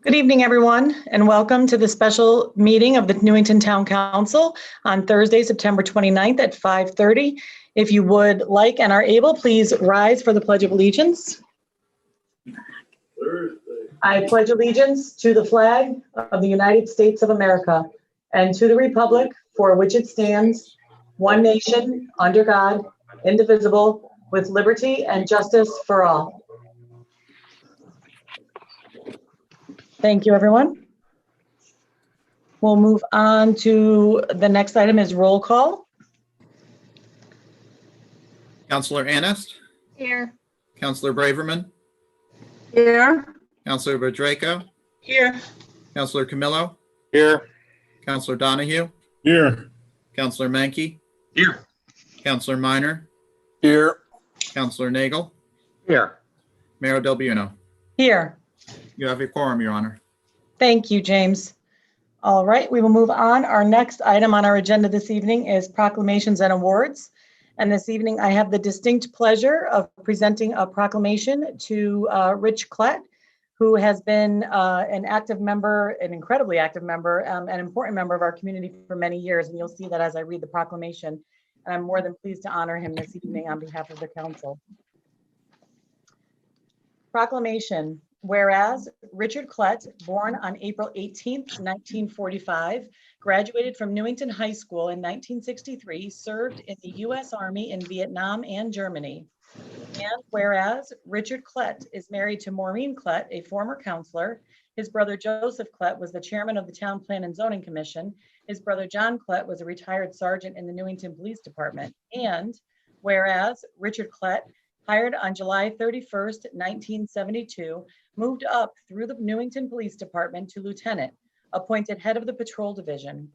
Good evening, everyone, and welcome to the special meeting of the Newington Town Council on Thursday, September 29th at 5:30. If you would like and are able, please rise for the Pledge of Allegiance. I pledge allegiance to the flag of the United States of America and to the republic for which it stands, one nation, under God, indivisible, with liberty and justice for all. Thank you, everyone. We'll move on to the next item is roll call. Councillor Anist. Here. Councillor Braverman. Here. Councillor Badraco. Here. Councillor Camillo. Here. Councillor Donahue. Here. Councillor Menke. Here. Councillor Minor. Here. Councillor Nagel. Here. Mayor Del Buono. Here. You have a quorum, Your Honor. Thank you, James. All right, we will move on. Our next item on our agenda this evening is Proclamations and Awards. And this evening, I have the distinct pleasure of presenting a proclamation to Rich Klett, who has been an active member, an incredibly active member, an important member of our community for many years. And you'll see that as I read the proclamation. And I'm more than pleased to honor him this evening on behalf of the council. Proclamation. Whereas Richard Klett, born on April 18th, 1945, graduated from Newington High School in 1963, served in the U.S. Army in Vietnam and Germany. And whereas Richard Klett is married to Maureen Klett, a former counselor, his brother Joseph Klett was the chairman of the Town Plan and Zoning Commission, his brother John Klett was a retired sergeant in the Newington Police Department. And whereas Richard Klett, hired on July 31st, 1972, moved up through the Newington Police Department to lieutenant, appointed head of the patrol division.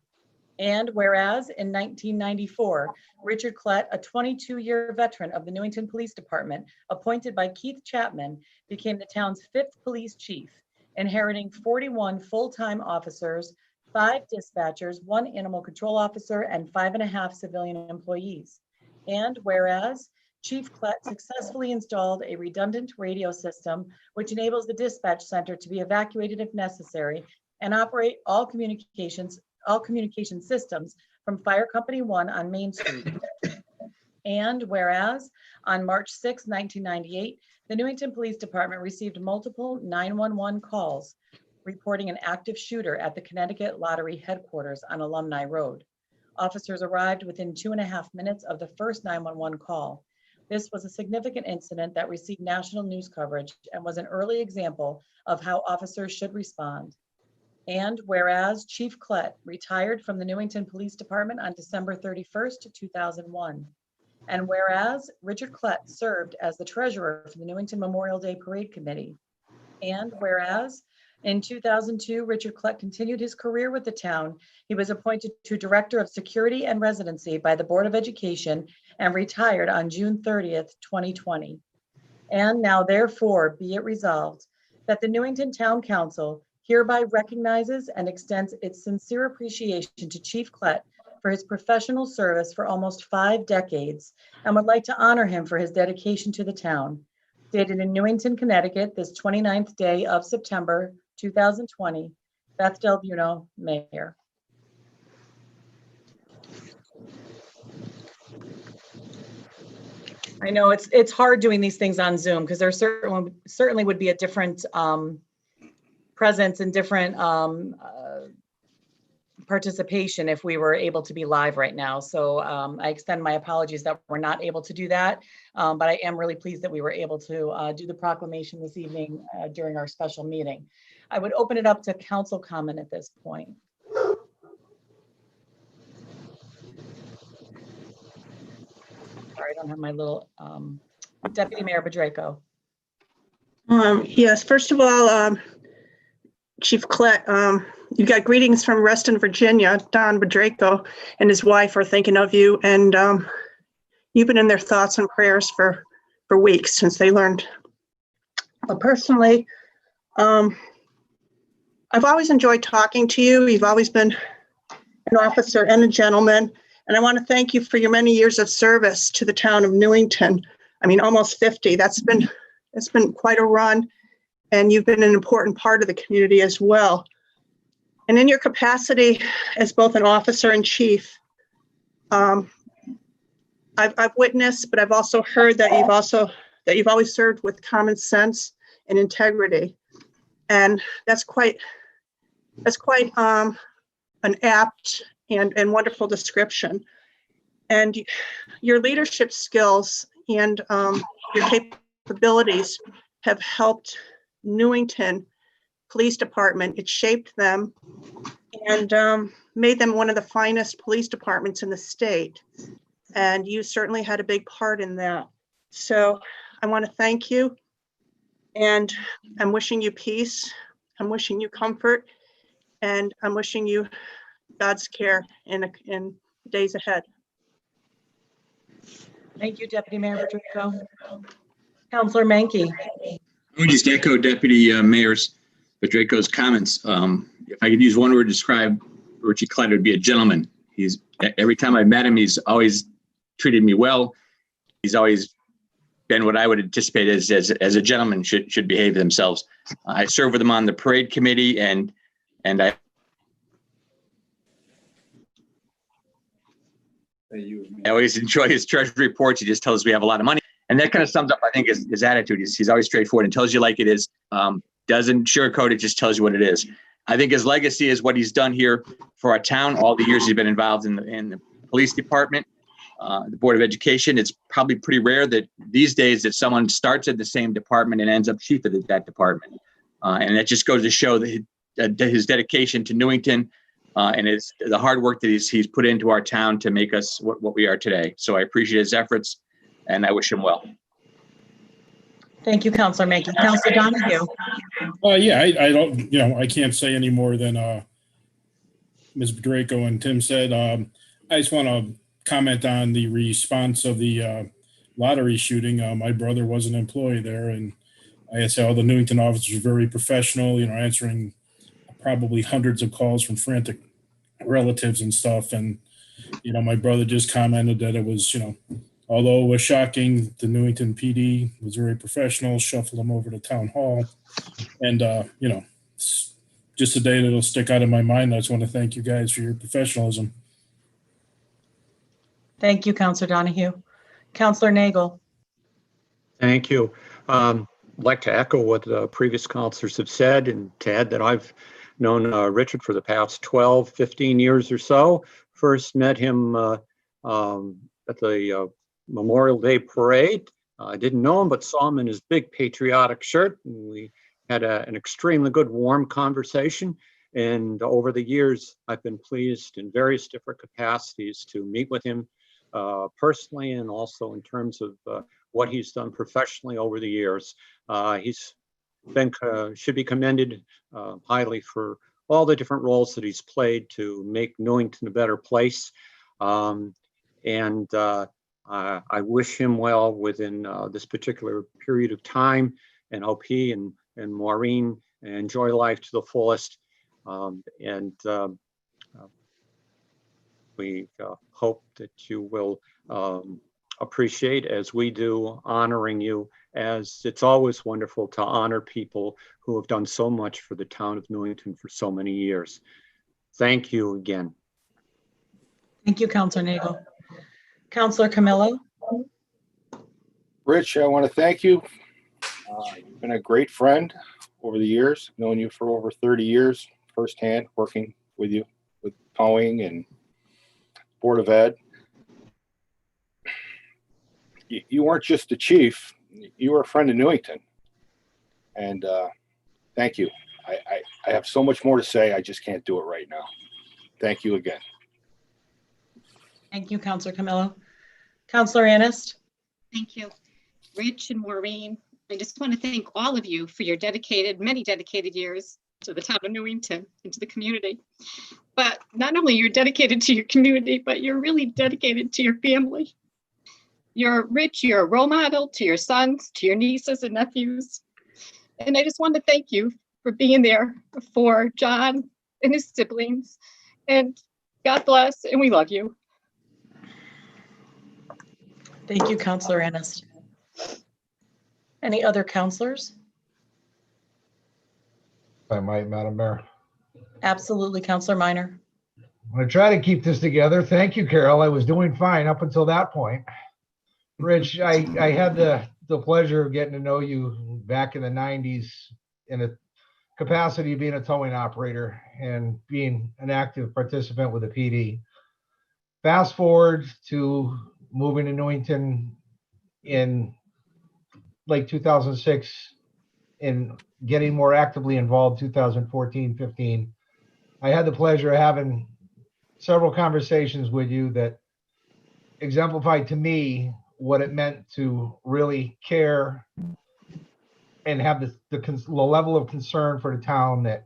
And whereas in 1994, Richard Klett, a 22-year veteran of the Newington Police Department, appointed by Keith Chapman, became the town's 5th police chief, inheriting 41 full-time officers, 5 dispatchers, 1 animal control officer, and 5.5 civilian employees. And whereas Chief Klett successfully installed a redundant radio system, which enables the dispatch center to be evacuated if necessary and operate all communication systems from Fire Company 1 on Main Street. And whereas on March 6, 1998, the Newington Police Department received multiple 911 calls reporting an active shooter at the Connecticut Lottery headquarters on Alumni Road. Officers arrived within 2.5 minutes of the first 911 call. This was a significant incident that received national news coverage and was an early example of how officers should respond. And whereas Chief Klett retired from the Newington Police Department on December 31st, 2001. And whereas Richard Klett served as the treasurer for the Newington Memorial Day Parade Committee. And whereas in 2002, Richard Klett continued his career with the town. He was appointed to Director of Security and Residency by the Board of Education and retired on June 30th, 2020. And now therefore be it resolved that the Newington Town Council hereby recognizes and extends its sincere appreciation to Chief Klett for his professional service for almost 5 decades and would like to honor him for his dedication to the town. Dated in Newington, Connecticut, this 29th day of September, 2020, Beth Del Buono, Mayor. I know it's hard doing these things on Zoom because there certainly would be a different presence and different participation if we were able to be live right now. So I extend my apologies that we're not able to do that, but I am really pleased that we were able to do the proclamation this evening during our special meeting. I would open it up to council comment at this point. Sorry, I don't have my little Deputy Mayor Badraco. Yes, first of all, Chief Klett, you got greetings from Reston, Virginia. Don Badraco and his wife are thinking of you, and you've been in their thoughts and prayers for weeks since they learned. But personally, I've always enjoyed talking to you. You've always been an officer and a gentleman, and I want to thank you for your many years of service to the town of Newington. I mean, almost 50. It's been quite a run, and you've been an important part of the community as well. And in your capacity as both an officer and chief, I've witnessed, but I've also heard that you've always served with common sense and integrity, and that's quite an apt and wonderful description. And your leadership skills and your capabilities have helped Newington Police Department. It shaped them and made them one of the finest police departments in the state. And you certainly had a big part in that. So I want to thank you, and I'm wishing you peace. I'm wishing you comfort, and I'm wishing you God's care in days ahead. Thank you, Deputy Mayor Bedrejko. Counselor Menke. I would just echo Deputy Mayor Bedrejko's comments. If I could use one word to describe Richie Klett, it would be a gentleman. Every time I met him, he's always treated me well. He's always been what I would anticipate as a gentleman should behave themselves. I served with him on the parade committee, and I always enjoy his treasury reports. He just tells us we have a lot of money. And that kind of sums up, I think, his attitude. He's always straightforward and tells you like it is. Doesn't sugarcoat it, just tells you what it is. I think his legacy is what he's done here for our town, all the years he's been involved in the police department, the Board of Education. It's probably pretty rare that these days that someone starts at the same department and ends up chief of that department. And that just goes to show that his dedication to Newington and the hard work that he's put into our town to make us what we are today. So I appreciate his efforts, and I wish him well. Thank you, Counselor Menke. Counselor Donahue. Yeah, I don't, I can't say any more than Ms. Bedrejko and Tim said. I just want to comment on the response of the lottery shooting. My brother was an employee there, and I say all the Newington officers are very professional, answering probably hundreds of calls from frantic relatives and stuff. And, my brother just commented that it was, although it was shocking, the Newington PD was very professional, shuffled him over to town hall. And, it's just a day that'll stick out in my mind. I just want to thank you guys for your professionalism. Thank you, Counselor Donahue. Counselor Nagel. Thank you. I'd like to echo what the previous counselors have said, and to add that I've known Richard for the past 12, 15 years or so. First met him at the Memorial Day parade. I didn't know him, but saw him in his big patriotic shirt. And we had an extremely good, warm conversation. And over the years, I've been pleased in various different capacities to meet with him personally, and also in terms of what he's done professionally over the years. He's been should be commended highly for all the different roles that he's played to make Newington a better place. I wish him well within this particular period of time, and hope he and Maureen enjoy life to the fullest. We hope that you will appreciate, as we do, honoring you, as it's always wonderful to honor people who have done so much for the town of Newington for so many years. Thank you again. Thank you, Counselor Nagel. Counselor Camillo. Rich, I want to thank you. You've been a great friend over the years. I've known you for over 30 years firsthand, working with you with towing and Board of Ed. You weren't just a chief, you were a friend of Newington. And thank you. I have so much more to say, I just can't do it right now. Thank you again. Thank you, Counselor Camillo. Counselor Anist. Thank you. Rich and Maureen, I just want to thank all of you for your many dedicated years to the town of Newington and to the community. But not only you're dedicated to your community, but you're really dedicated to your family. Rich, you're a role model to your sons, to your nieces and nephews. And I just want to thank you for being there for John and his siblings. And God bless, and we love you. Thank you, Counselor Anist. Any other counselors? I might, Madam Mayor. Absolutely, Counselor Minor. I'm going to try to keep this together. Thank you, Carol. I was doing fine up until that point. Rich, I had the pleasure of getting to know you back in the 90s in a capacity of being a towing operator and being an active participant with the PD. Fast forward to moving to Newington in late 2006 and getting more actively involved 2014, 15. I had the pleasure of having several conversations with you that exemplified to me what it meant to really care and have the level of concern for the town that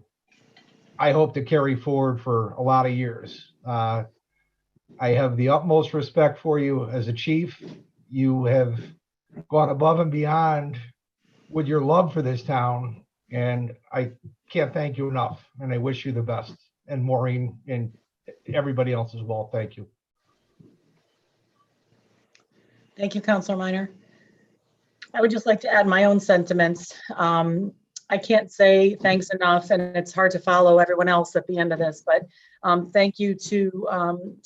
I hope to carry forward for a lot of years. I have the utmost respect for you as a chief. You have gone above and beyond with your love for this town, and I can't thank you enough, and I wish you the best. And Maureen and everybody else as well, thank you. Thank you, Counselor Minor. I would just like to add my own sentiments. I can't say thanks enough, and it's hard to follow everyone else at the end of this, but thank you to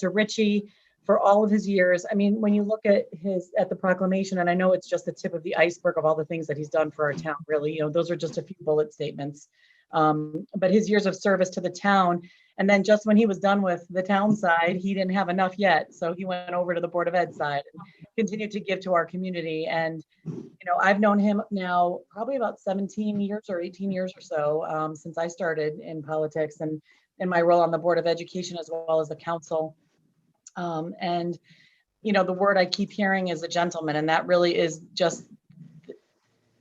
Richie for all of his years. I mean, when you look at the proclamation, and I know it's just the tip of the iceberg of all the things that he's done for our town, really, you know, those are just a few bullet statements. But his years of service to the town, and then just when he was done with the town side, he didn't have enough yet. So he went over to the Board of Ed side and continued to give to our community. And, you know, I've known him now probably about 17 years or 18 years or so since I started in politics and in my role on the Board of Education as well as the council. And, you know, the word I keep hearing is a gentleman, and that really is just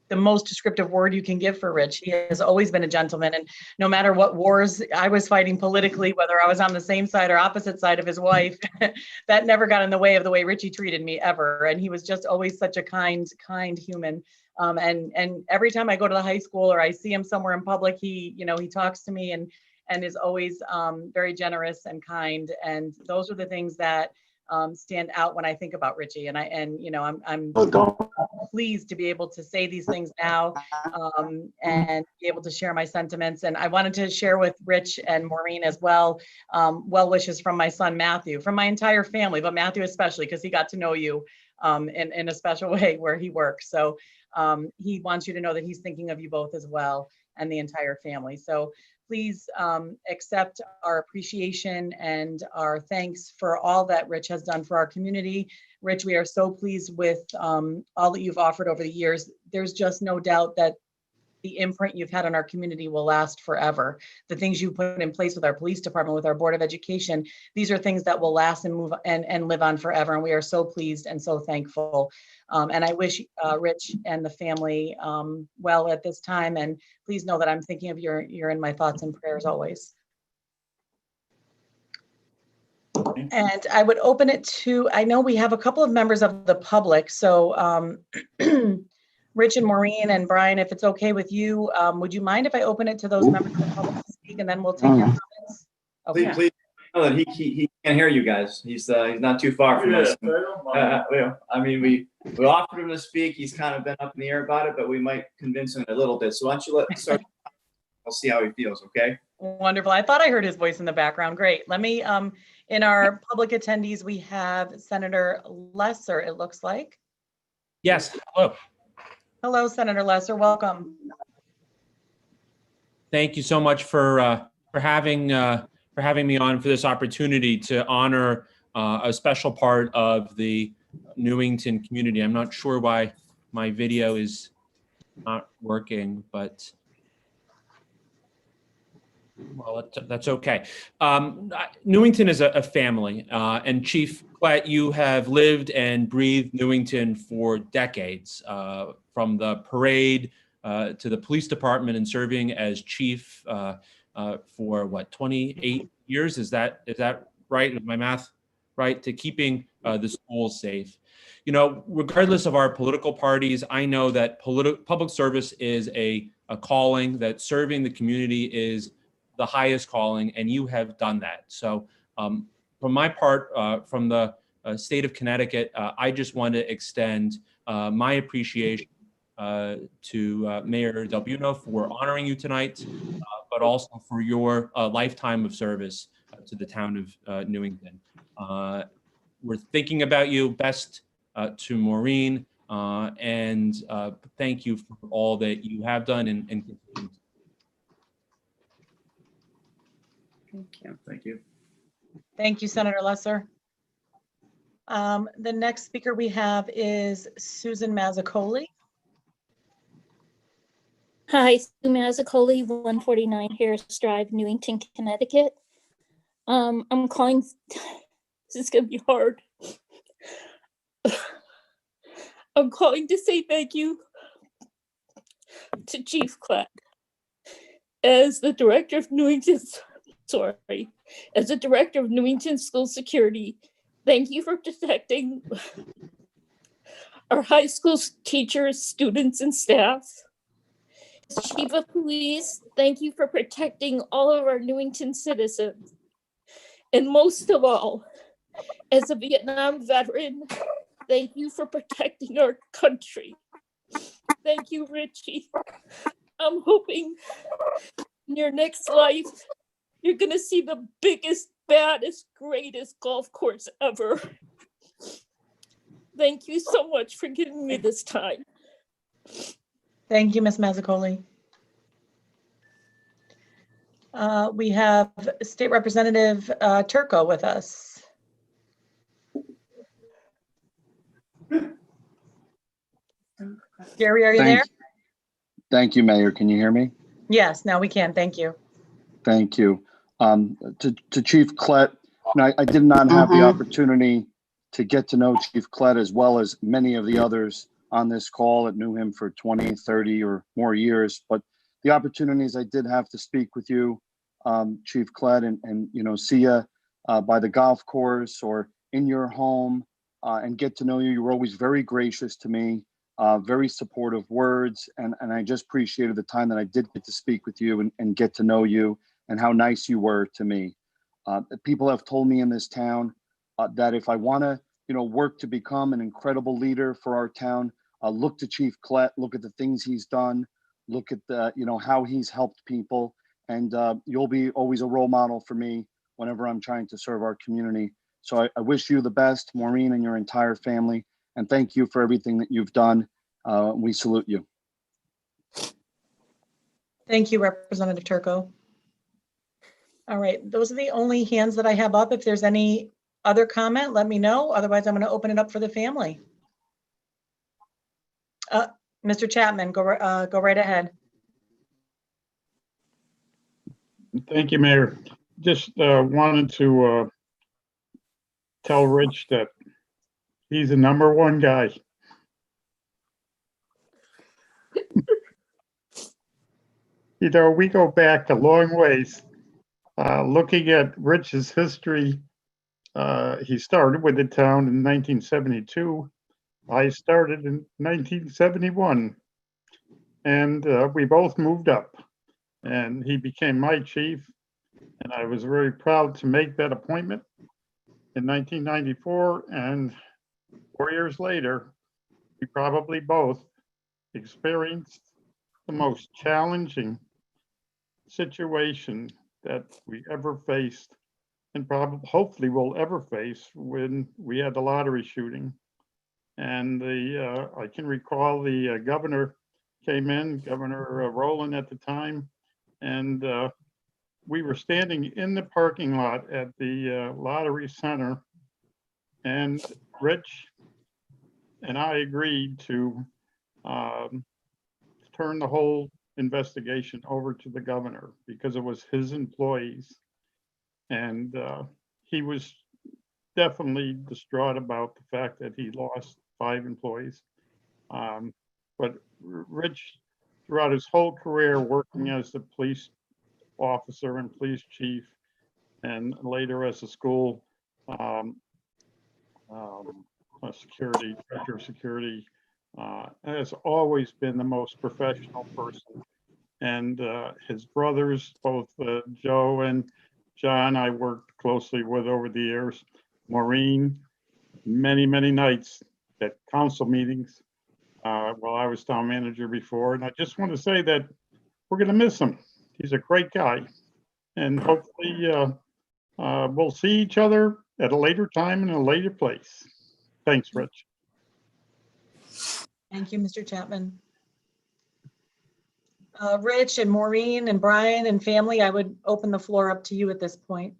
the most descriptive word you can give for Rich. He has always been a gentleman, and no matter what wars I was fighting politically, whether I was on the same side or opposite side of his wife, that never got in the way of the way Richie treated me ever. And he was just always such a kind human. And every time I go to the high school or I see him somewhere in public, he talks to me and is always very generous and kind. And those are the things that stand out when I think about Richie. And I'm pleased to be able to say these things now and be able to share my sentiments. And I wanted to share with Rich and Maureen as well, well wishes from my son, Matthew, from my entire family, but Matthew especially, because he got to know you in a special way where he works. So he wants you to know that he's thinking of you both as well and the entire family. So please accept our appreciation and our thanks for all that Rich has done for our community. Rich, we are so pleased with all that you've offered over the years. There's just no doubt that the imprint you've had on our community will last forever. The things you put in place with our police department, with our Board of Education, these are things that will last and move and live on forever. And we are so pleased and so thankful. And I wish Rich and the family well at this time. And please know that I'm thinking of you're in my thoughts and prayers always. And I would open it to, I know we have a couple of members of the public. So Rich and Maureen and Brian, if it's okay with you, would you mind if I open it to those members of the public to speak, and then we'll take your comments? Okay. Please know that he can't hear you guys. He's not too far from us. I mean, we offered him to speak. He's kind of been up in the air about it, but we might convince him a little bit. So why don't you start? We'll see how he feels. Okay. Wonderful. I thought I heard his voice in the background. Great. Let me. In our public attendees, we have Senator Lesser. It looks like. Yes. Hello. Hello, Senator Lesser. Welcome. Thank you so much for having me on for this opportunity to honor a special part of the Newington community. I'm not sure why my video is not working, but well, that's okay. Newington is a family, and Chief Klett, you have lived and breathed Newington for decades, from the parade to the police department, and serving as chief for what, 28 years? Is that right? Is my math right? To keeping the schools safe. You know, regardless of our political parties, I know that public service is a calling, that serving the community is the highest calling, and you have done that. So from my part, from the state of Connecticut, I just want to extend my appreciation to Mayor Del Buono for honoring you tonight, but but also for your lifetime of service to the town of Newington. We're thinking about you. Best to Maureen, and thank you for all that you have done and continue to. Thank you. Thank you. Thank you, Senator Lesser. The next speaker we have is Susan Mazzucoli. Hi, Sue Mazzucoli, 149 Harris Drive, Newington, Connecticut. I'm calling, this is gonna be hard. I'm calling to say thank you to Chief Clatt. As the director of as the director of Newington School Security, thank you for protecting our high school teachers, students, and staff. As Chief of Police, thank you for protecting all of our Newington citizens. And most of all, as a Vietnam veteran, thank you for protecting our country. Thank you, Richie. I'm hoping in your next life, you're gonna see the biggest, baddest, greatest golf course ever. Thank you so much for giving me this time. Thank you, Ms. Mazzucoli. We have State Representative Turco with us. Gary, are you there? Thank you, Mayor. Can you hear me? Yes, now we can. Thank you. Thank you. To Chief Klett, I did not have the opportunity to get to know Chief Klett as well as many of the others on this call that knew him for 20, 30 or more years. But the opportunities I did have to speak with you, Chief Klett, and see you by the golf course or in your home and get to know you. You were always very gracious to me, very supportive words. And I just appreciated the time that I did get to speak with you and get to know you and how nice you were to me. People have told me in this town that if I want to, work to become an incredible leader for our town, look to Chief Klett, look at the things he's done, look at the, how he's helped people, and you'll be always a role model for me whenever I'm trying to serve our community. So I wish you the best, Maureen, and your entire family, and thank you for everything that you've done. We salute you. Thank you, Representative Turco. All right, those are the only hands that I have up. If there's any other comment, let me know. Otherwise, I'm going to open it up for the family. Mr. Chapman, go right ahead. Thank you, Mayor. Just wanted to tell Rich that he's the #1 guy. We go back a long ways. Looking at Rich's history, he started with the town in 1972. I started in 1971, and we both moved up, and he became my chief, and I was very proud to make that appointment in 1994, and 4 years later, we probably both experienced the most challenging situation that we ever faced, and probably hopefully will ever face, when we had the lottery shooting. And I can recall the governor came in, Governor Rowland at the time, and we were standing in the parking lot at the lottery center, and Rich and I agreed to turn the whole investigation over to the governor because it was his employees. And he was definitely distraught about the fact that he lost 5 employees. But Rich, throughout his whole career working as a police officer and police chief, and later as a school security, director of security, has always been the most professional person. And his brothers, both Joe and John, I worked closely with over the years. Maureen, many nights at council meetings while I was town manager before. And I just want to say that we're going to miss him. He's a great guy. And hopefully we'll see each other at a later time in a later place. Thanks, Rich. Thank you, Mr. Chapman. Rich and Maureen and Brian and family, I would open the floor up to you at this point.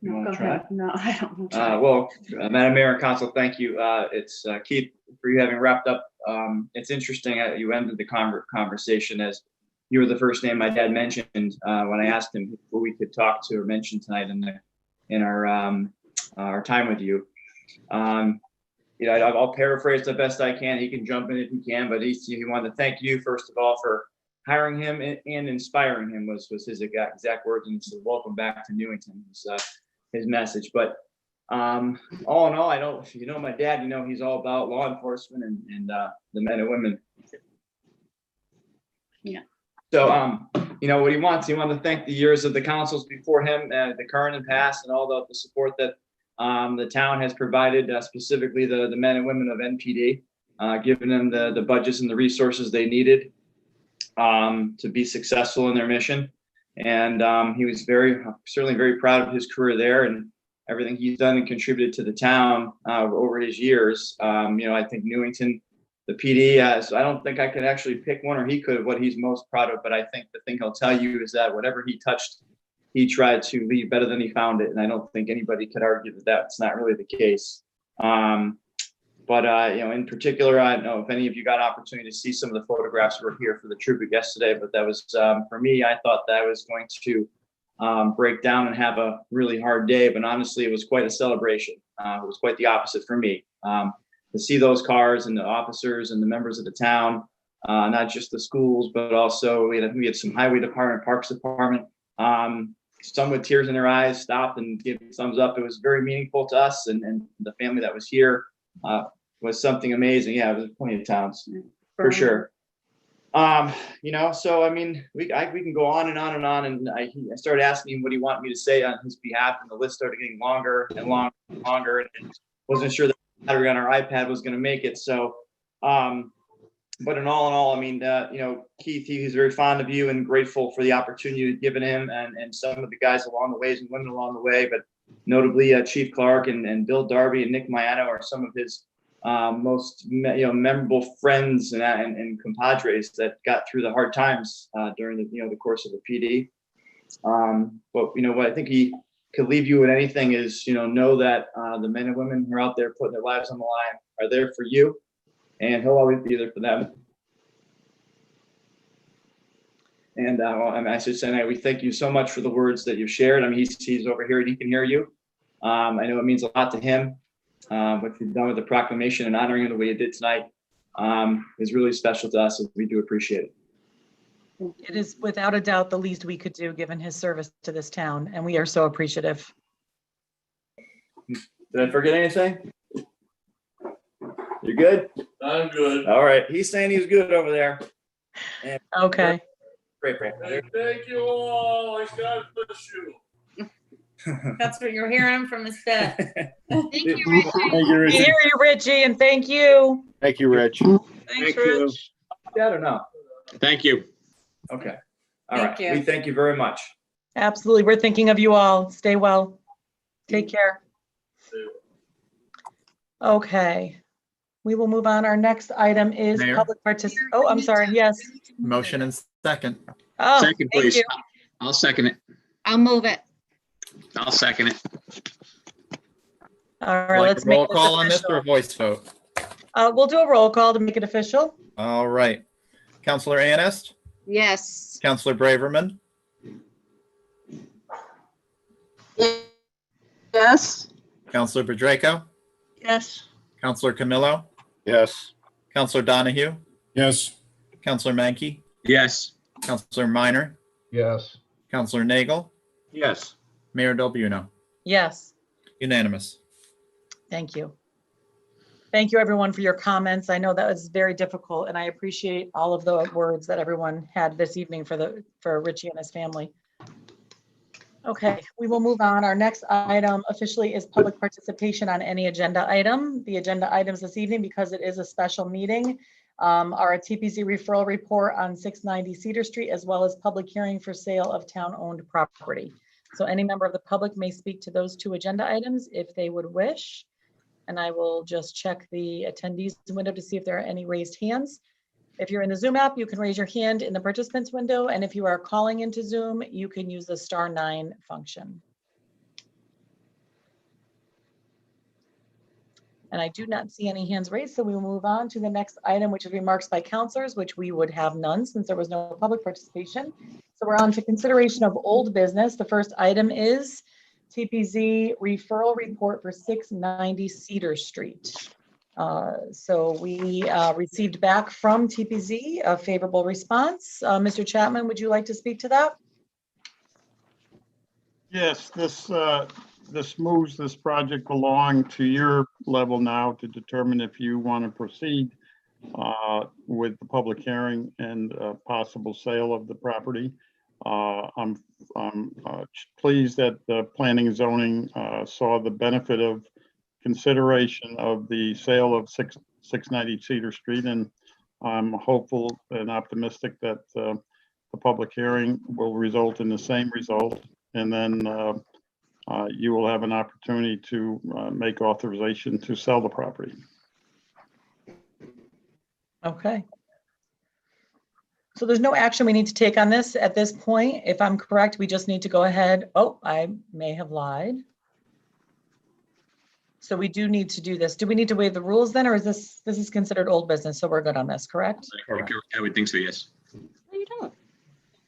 You want Go to try? ahead. No, I don't want to. Well, Madam Mayor and Council, thank you. It's Keith, for you having wrapped up. It's interesting, you ended the conversation as you were the first name my dad mentioned when I asked him who we could talk to or mention tonight in our time with you. You know, I'll paraphrase the best I can. He can jump in if he can, but he wanted to thank you first of all for hiring him and inspiring him was his exact words, and he said, "Welcome back to Newington." His message. But all in all, I don't, if you know my dad, you know he's all about law enforcement and the men and women. Yeah. So you know what he wanted to thank the years of the councils before him, the current and past, and all the support that the town has provided, specifically the men and women of NPD, giving them the budgets and the resources they needed to be successful in their mission. And he was certainly very proud of his career there and everything he's done and contributed to the town over his years. You know, I think Newington, the PD, I don't think I could actually pick one, or he could, what he's most proud of. But I think the thing he'll tell you is that whatever he touched, he tried to leave better than he found it. And I don't think anybody could argue that that's not really the case. But you know, in particular, I don't know if any of you got an opportunity to see some of the photographs that were here for the tribute yesterday, but that was, for me, I thought that I was going to break down and have a really hard day, but honestly, it was quite a celebration. It was quite the opposite for me. To see those cars and the officers and the members of the town, not just the schools, but also we had some highway department, parks department, some with tears in their eyes, stopped and gave thumbs up. It was very meaningful to us and the family that was here. Was something amazing. Yeah, there's plenty of towns for sure. You know, so I mean, we can go on and on and on. And I started asking him what he wanted me to say on his behalf, and the list started getting longer and longer and longer. And wasn't sure that the battery on our iPad was going to make it. So, but in all, I mean, you know, Keith, he's very fond of you and grateful for the opportunity you've given him and some of the guys along the ways and women along the way, but notably Chief Clark and Bill Darby and Nick Maiano are some of his most memorable friends and compadres that got through the hard times during the course of the PD. But you know what I think he could leave you with anything is know that the men and women who are out there putting their lives on the line are there for you, and he'll always be there for them. And I should say, we thank you so much for the words that you've shared. I mean, he's over here and he can hear you. I know it means a lot to him. What you've done with the proclamation and honoring him the way you did tonight is really special to us, and we do appreciate it. It is without a doubt the least we could do given his service to this town, and we are so appreciative. Did I forget anything? You good? I'm good. All right. He's saying he's good over there. And Okay. Great. Thank you all. And God bless you. That's what you're hearing from his dad. Thank you, Richie. Thank you, We Richard. hear you, Richie, and thank you. Thank you, Rich. Thanks, Thank you. Rich. Dad or no? Thank you. Okay. All Thank right. you. We thank you very much. Absolutely. We're thinking of you all. Stay well. Take care. Okay. We will move on. Our next item is Mayor? public participation. Oh, I'm sorry. Yes. Motion and second. Oh, Second, thank please. you. I'll second it. I'll move it. I'll second it. All right, Like let's a make roll this call on this or a official. voice vote? We'll do a roll call to make it official. All right. Counselor Anist, Yes. Counselor Braverman, Yes. Counselor Bedrejko, Yes. Counselor Camillo, Yes. Counselor Donahue, Yes. Counselor Mankey, Yes. Counselor Minor, Yes. Counselor Nagel, Yes. Mayor Del Buono. Yes. Unanimous. Thank you. Thank you, everyone, for your comments. I know that was very difficult, and I appreciate all of the words that everyone had this evening for Richie and his family. Okay, we will move on. Our next item officially is public participation on any agenda item. The agenda items this evening, because it is a special meeting, are a TPZ referral report on 690 Cedar Street, as well as public hearing for sale of town-owned property. So any member of the public may speak to those two agenda items if they would wish. And I will just check the attendees window to see if there are any raised hands. If you're in the Zoom app, you can raise your hand in the participants window. And if you are calling into Zoom, you can use the *9 function. And I do not see any hands raised, so we will move on to the next item, which is remarks by counselors, which we would have none since there was no public participation. So we're on to consideration of old business. The first item is TPZ referral report for 690 Cedar Street. So we received back from TPZ a favorable response. Mr. Chapman, would you like to speak to that? Yes, this moves this project along to your level now to determine if you want to proceed with the public hearing and possible sale of the property. I'm pleased that the planning and zoning saw the benefit of consideration of the sale of 690 Cedar Street, and I'm hopeful and optimistic that the public hearing will result in the same result, and then you will have an opportunity to make authorization to sell the property. Okay. So there's no action we need to take on this at this point. If I'm correct, we just need to go ahead. Oh, I may have lied. So we do need to do this. Do we need to waive the rules then, or is this is considered old business? So we're good on this, correct? I would think so, yes. No, you don't.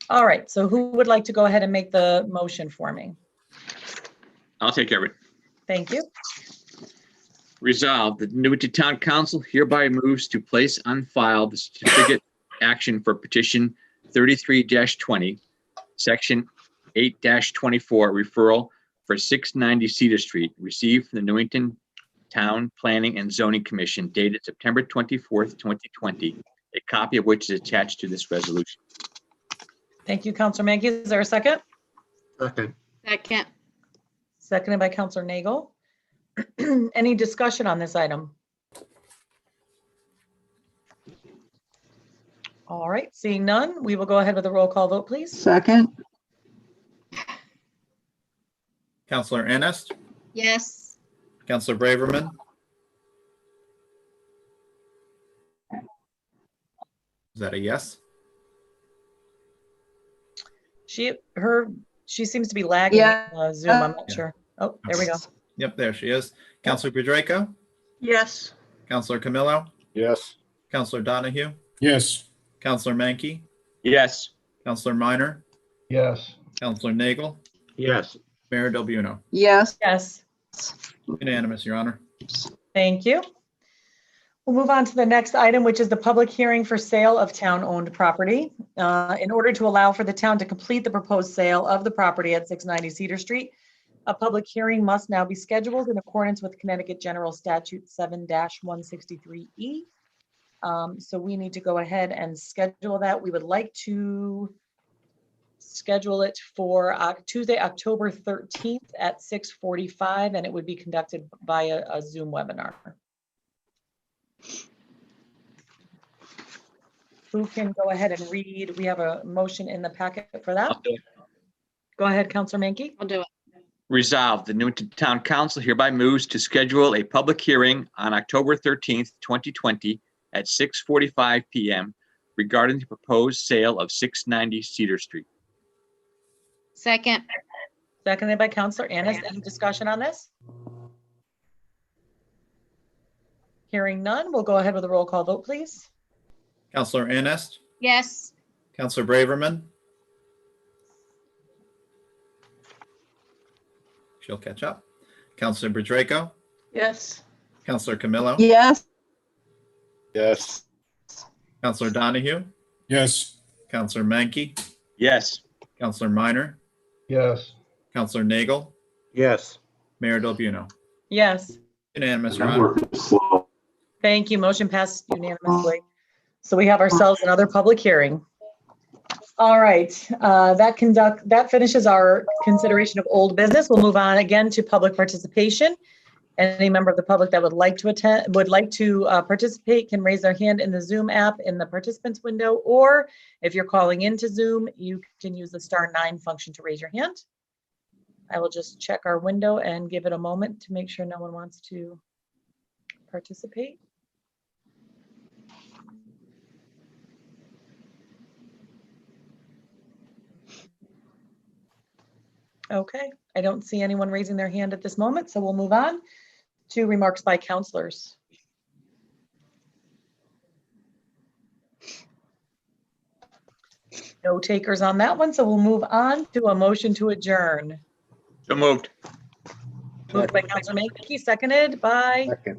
All right. So who would like to go ahead and make the motion for me? I'll take care of it. Thank you. Resolved that Newington Town Council hereby moves to place on file the certificate action for petition 33-20, section 8-24 referral for 690 Cedar Street, received from the Newington Town Planning and Zoning Commission dated September 24th, 2020, a copy of which is attached to this resolution. Thank you, Councilor Mankey. Is there a second? Second. Second. Seconded by Councilor Nagel. Any discussion on this item? All right, seeing none, we will go ahead with a roll call vote, please. Second. Counselor Ernest, Yes. Counselor Braverman, is that a yes? She seems to be lagging. Yeah. Zoom, I'm not sure. Oh, there we go. Yep, there she is. Counselor Pedreco, Yes. Counselor Camillo, Yes. Counselor Donahue, Yes. Counselor Mankey, Yes. Counselor Minor, Yes. Counselor Nagel, Yes. Mayor Del Buono. Yes. Yes. Unanimous, Your Honor. Thank you. We'll move on to the next item, which is the public hearing for sale of town-owned property. In order to allow for the town to complete the proposed sale of the property at 690 Cedar Street, a public hearing must now be scheduled in accordance with Connecticut General Statute 7-163E. So we need to go ahead and schedule that. We would like to schedule it for Tuesday, October 13th at 6:45, and it would be conducted via a Zoom webinar. Who can go ahead and read? We have a motion in the packet for that. I'll do it. Go ahead, Councilor Mankey. I'll do it. Resolved, the Newington Town Council hereby moves to schedule a public hearing on October 13th, 2020 at 6:45 p.m. regarding the proposed sale of 690 Cedar Street. Second. Seconded by Councilor Annis. Any discussion on this? Hearing none, we'll go ahead with a roll call vote, please. Counselor Ernest, Yes. Counselor Braverman. She'll catch up. Counselor Pedreco, Yes. Counselor Camillo, Yes. Yes. Counselor Donahue, Yes. Counselor Mankey, Yes. Counselor Minor, Yes. Counselor Nagel, Yes. Mayor Del Buono. Yes. Unanimous, Your Honor. Thank you. Motion passed unanimously. So we have ourselves another public hearing. All right, that finishes our consideration of old business. We'll move on again to public participation. Any member of the public that would like to participate can raise their hand in the Zoom app in the participants window, or if you're calling into Zoom, you can use the *9 function to raise your hand. I will just check our window and give it a moment to make sure no one wants to participate. Okay, I don't see anyone raising their hand at this moment, so we'll move on to remarks by counselors. No takers on that one, so we'll move on to a motion to adjourn. So moved. Moved by Counselor Mankey, seconded by Second.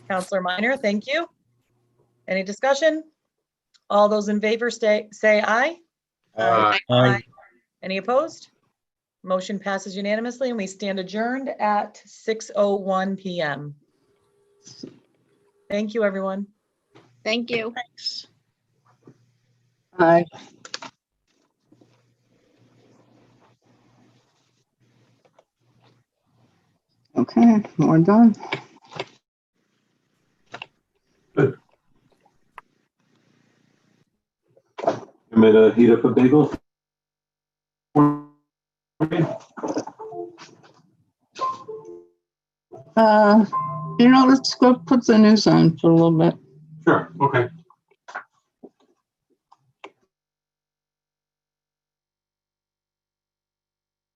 Counselor Minor. Thank you. Any discussion? All those in favor say aye. Aye. Any opposed? Motion passes unanimously and we stand adjourned at 6:01 p.m. Thank you, everyone. Thank you. Thanks. Aye. Okay, we're done. I'm gonna heat up a bagel. Let's go put the news on for a little bit. Sure, okay.